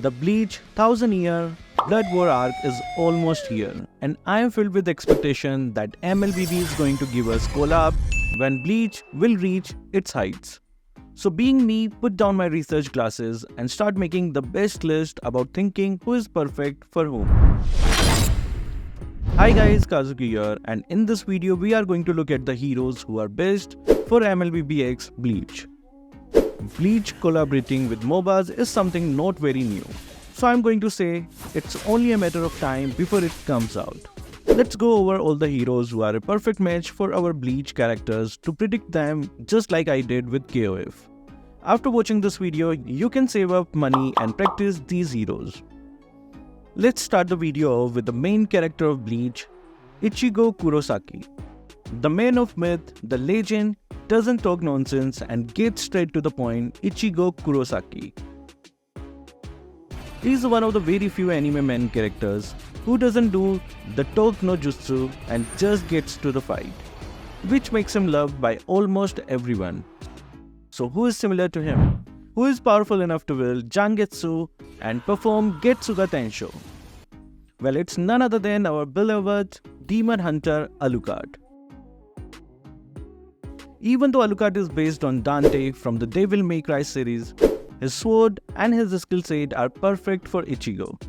The Bleach 1000-year Blood War arc is almost here, and I am filled with expectation that Mlbb is going to give us collab when Bleach will reach its heights. So being me, put down my research glasses and start making the best list about thinking who is perfect for whom. Hi guys, Kazuki here, and in this video we are going to look at the heroes who are best for Mlbb x Bleach. Bleach collaborating with MOBAs is something not very new, so I'm going to say it's only a matter of time before it comes out. Let's go over all the heroes who are a perfect match for our Bleach characters to predict them just like I did with KOF. After watching this video, you can save up money and practice these heroes. Let's start the video off with the main character of Bleach, Ichigo Kurosaki. The man of myth, the legend, doesn't talk nonsense and gets straight to the point. Ichigo Kurosaki. He's one of the very few anime men characters who doesn't do the talk no jutsu and just gets to the fight, which makes him loved by almost everyone. So who is similar to him? Who is powerful enough to wield Jangetsu and perform Getsuga Tensho? Well, it's none other than our beloved demon hunter Alucard. Even though Alucard is based on Dante from the Devil May Cry series, his sword and his skill set are perfect for Ichigo.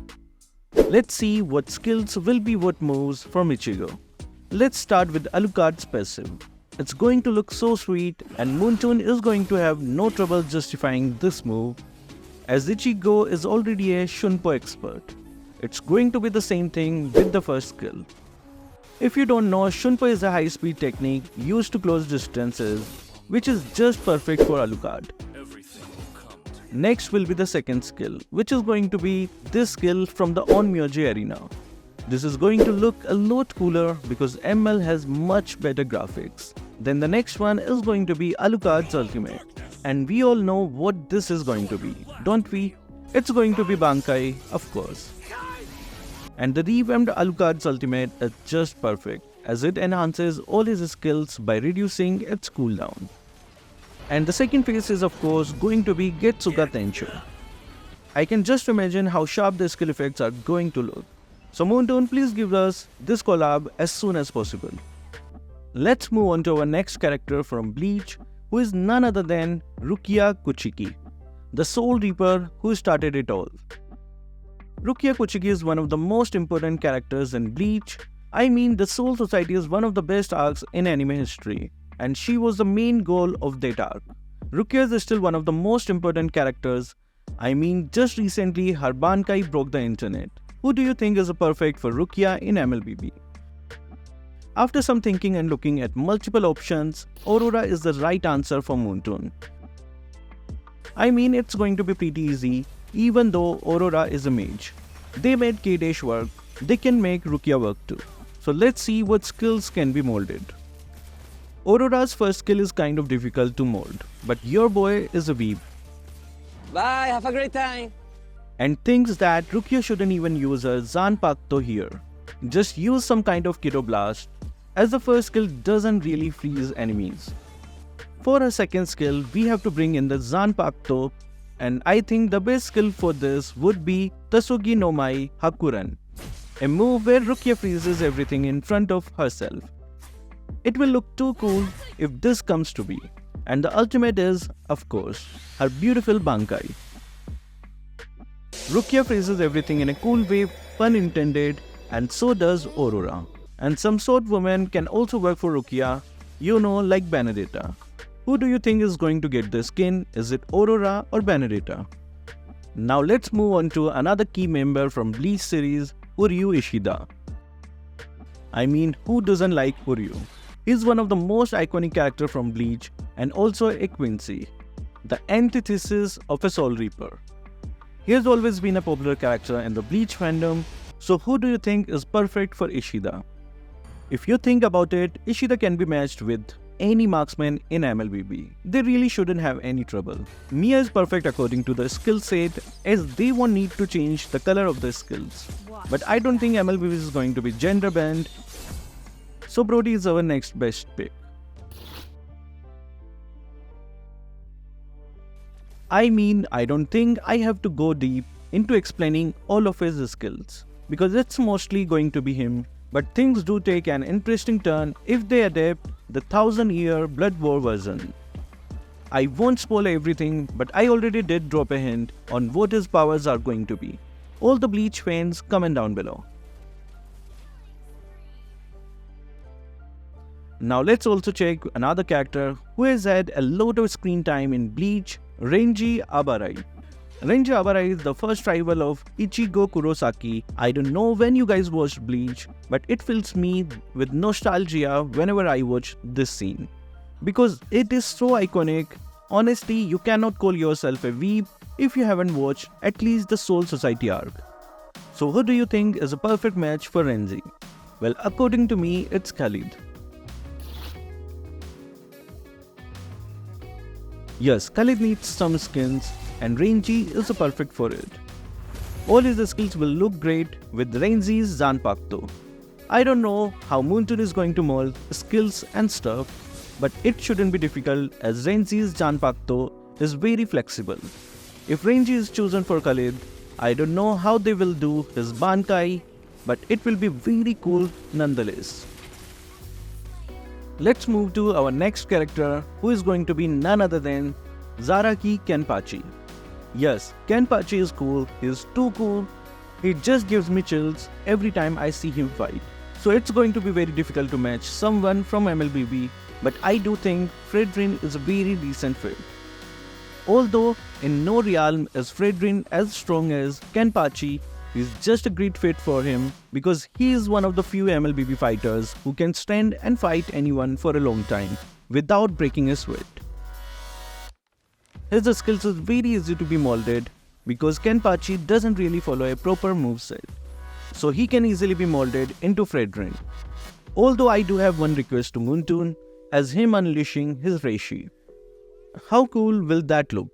Let's see what skills will be what moves from Ichigo. Let's start with Alucard's passive. It's going to look so sweet, and Moonton is going to have no trouble justifying this move, as Ichigo is already a Shunpo expert. It's going to be the same thing with the first skill. If you don't know, Shunpo is a high-speed technique used to close distances, which is just perfect for Alucard. Next will be the second skill, which is going to be this skill from the Onmyoji arena. This is going to look a lot cooler because ML has much better graphics. Then the next one is going to be Alucard's ultimate. And we all know what this is going to be, don't we? It's going to be Bankai, of course. And the revamped Alucard's ultimate is just perfect, as it enhances all his skills by reducing its cooldown. And the second phase is of course going to be Getsuga Tensho. I can just imagine how sharp the skill effects are going to look. So Moonton, please give us this collab as soon as possible. Let's move on to our next character from Bleach, who is none other than Rukia Kuchiki, the Soul Reaper who started it all. Rukia Kuchiki is one of the most important characters in Bleach. I mean, the Soul Society is one of the best arcs in anime history, and she was the main goal of that arc. Rukia is still one of the most important characters. I mean, just recently her Bankai broke the internet. Who do you think is perfect for Rukia in Mlbb? After some thinking and looking at multiple options, Aurora is the right answer for Moonton. I mean, it's going to be pretty easy, even though Aurora is a mage. They made K-Dash work, they can make Rukia work too. So let's see what skills can be molded. Aurora's first skill is kind of difficult to mold, but your boy is a weeb. Bye, have a great time! And thinks that Rukia shouldn't even use her Zanpakuto here. Just use some kind of Kiddo Blast, as the first skill doesn't really freeze enemies. For her second skill, we have to bring in the Zanpakuto, and I think the best skill for this would be Tasugi no Mai Hakuran, a move where Rukia freezes everything in front of herself. It will look too cool if this comes to be. And the ultimate is, of course, her beautiful Bankai. Rukia freezes everything in a cool way, pun intended, and so does Aurora. And some sword women can also work for Rukia, you know, like Benedetta. Who do you think is going to get the skin? Is it Aurora or Benedetta? Now let's move on to another key member from Bleach series, Uryu Ishida. I mean, who doesn't like Uryu? He's one of the most iconic characters from Bleach and also a Quincy, the antithesis of a Soul Reaper. He has always been a popular character in the Bleach fandom, so who do you think is perfect for Ishida? If you think about it, Ishida can be matched with any marksman in Mlbb. They really shouldn't have any trouble. Mia is perfect according to the skill set, as they won't need to change the color of the skills. But I don't think Mlbb is going to be gender banned, so Brody is our next best pick. I mean, I don't think I have to go deep into explaining all of his skills, because it's mostly going to be him, but things do take an interesting turn if they adapt the 1000-year Blood War version. I won't spoil everything, but I already did drop a hint on what his powers are going to be. All the Bleach fans, comment down below. Now let's also check another character who has had a lot of screen time in Bleach, Renji Abarai. Renji Abarai is the first rival of Ichigo Kurosaki. I don't know when you guys watched Bleach, but it fills me with nostalgia whenever I watch this scene. Because it is so iconic. Honestly, you cannot call yourself a weeb if you haven't watched at least the Soul Society arc. So who do you think is a perfect match for Renji? Well, according to me, it's Khaleed. Yes, Khaleed needs some skins and Renji is perfect for it. All his skills will look great with Renji's Zanpakuto. I don't know how Moonton is going to mold skills and stuff, but it shouldn't be difficult as Renji's Zanpakuto is very flexible. If Renji is chosen for Khaleed, I don't know how they will do his Bankai, but it will be very cool nonetheless. Let's move to our next character, who is going to be none other than Zaraki Kenpachi. Yes, Kenpachi is cool, he's too cool, he just gives me chills every time I see him fight. So it's going to be very difficult to match someone from Mlbb, but I do think Fredrinn is a very decent fit. Although in no realm is Fredrinn as strong as Kenpachi, he's just a great fit for him because he is one of the few Mlbb fighters who can stand and fight anyone for a long time without breaking a sweat. His skills is very easy to be molded because Kenpachi doesn't really follow a proper moveset, so he can easily be molded into Fredrinn. Although I do have one request to Moonton as him unleashing his Reishi. How cool will that look?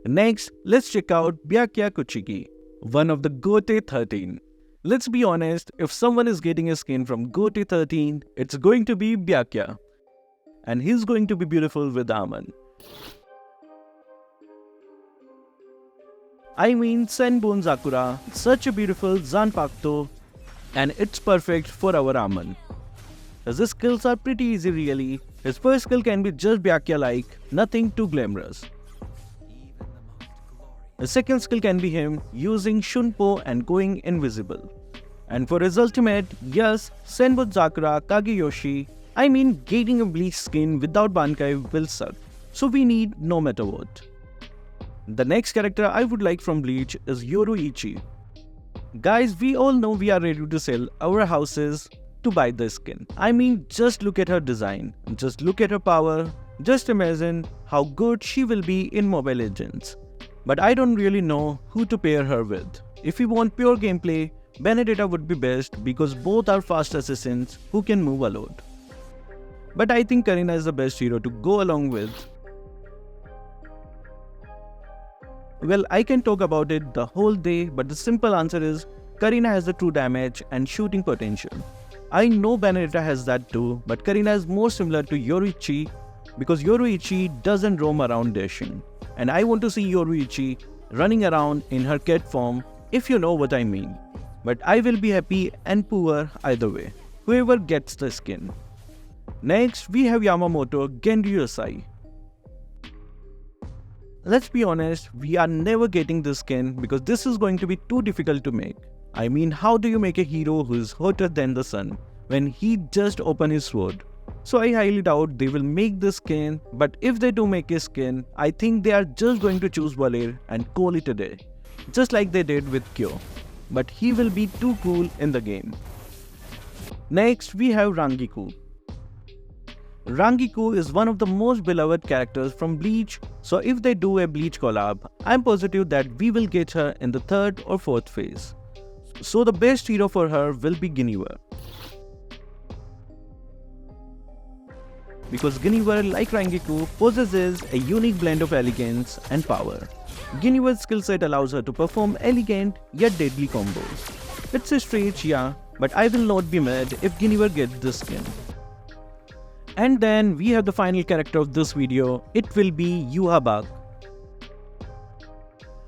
Next, let's check out Byakuya Kuchiki, one of the Gote 13. Let's be honest, if someone is getting a skin from Gote 13, it's going to be Byakuya. And he's going to be beautiful with Aamon. I mean Senbon Sakura, such a beautiful Zanpakuto, and it's perfect for our Aamon. His skills are pretty easy really. His first skill can be just Byakuya-like, nothing too glamorous. The second skill can be him using Shunpo and going invisible. And for his ultimate, yes, Senbon Sakura Kageyoshi, I mean getting a Bleach skin without Bankai will suck. So we need no matter what. The next character I would like from Bleach is Yoruichi. Guys, we all know we are ready to sell our houses to buy the skin. I mean, just look at her design, just look at her power, just imagine how good she will be in Mobile Legends. But I don't really know who to pair her with. If you want pure gameplay, Benedetta would be best because both are fast assassins who can move a lot. But I think Karina is the best hero to go along with. Well, I can talk about it the whole day, but the simple answer is Karina has the true damage and shooting potential. I know Benedetta has that too, but Karina is more similar to Yoruichi because Yoruichi doesn't roam around dashing. And I want to see Yoruichi running around in her cat form, if you know what I mean. But I will be happy and poor either way, whoever gets the skin. Next, we have Yamamoto Genryusai. Let's be honest, we are never getting this skin because this is going to be too difficult to make. I mean, how do you make a hero who is hotter than the sun when he just opened his sword? So I highly doubt they will make this skin, but if they do make a skin, I think they are just going to choose Valir and call it a day. Just like they did with Kyo. But he will be too cool in the game. Next, we have Rangiku. Rangiku is one of the most beloved characters from Bleach, so if they do a Bleach collab, I'm positive that we will get her in the 3rd or 4th phase. So the best hero for her will be Guinevere. Because Guinevere, like Rangiku, possesses a unique blend of elegance and power. Guinevere's skill set allows her to perform elegant yet deadly combos. It's a stretch, yeah, but I will not be mad if Guinevere gets this skin. And then we have the final character of this video, it will be Yhwach.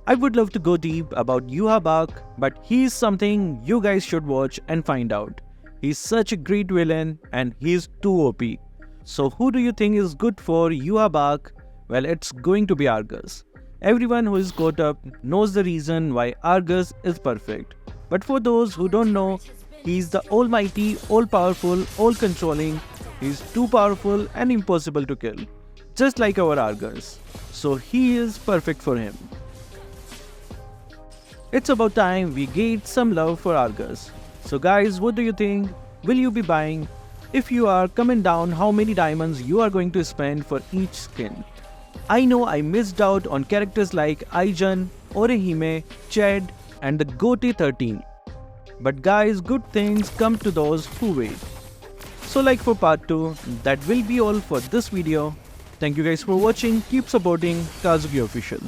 I would love to go deep about Yhwach, but he's something you guys should watch and find out. He's such a great villain and he's too OP. So who do you think is good for Yhwach? Well, it's going to be Argus. Everyone who is caught up knows the reason why Argus is perfect. But for those who don't know, he's the almighty, all-powerful, all-controlling. He's too powerful and impossible to kill, just like our Argus. So he is perfect for him. It's about time we get some love for Argus. So guys, what do you think? Will you be buying? If you are, comment down how many diamonds you are going to spend for each skin. I know I missed out on characters like Aijan, Orihime, Chad and the Gote 13. But guys, good things come to those who wait. So like for part 2, that will be all for this video. Thank you guys for watching. Keep supporting Kazuki Official.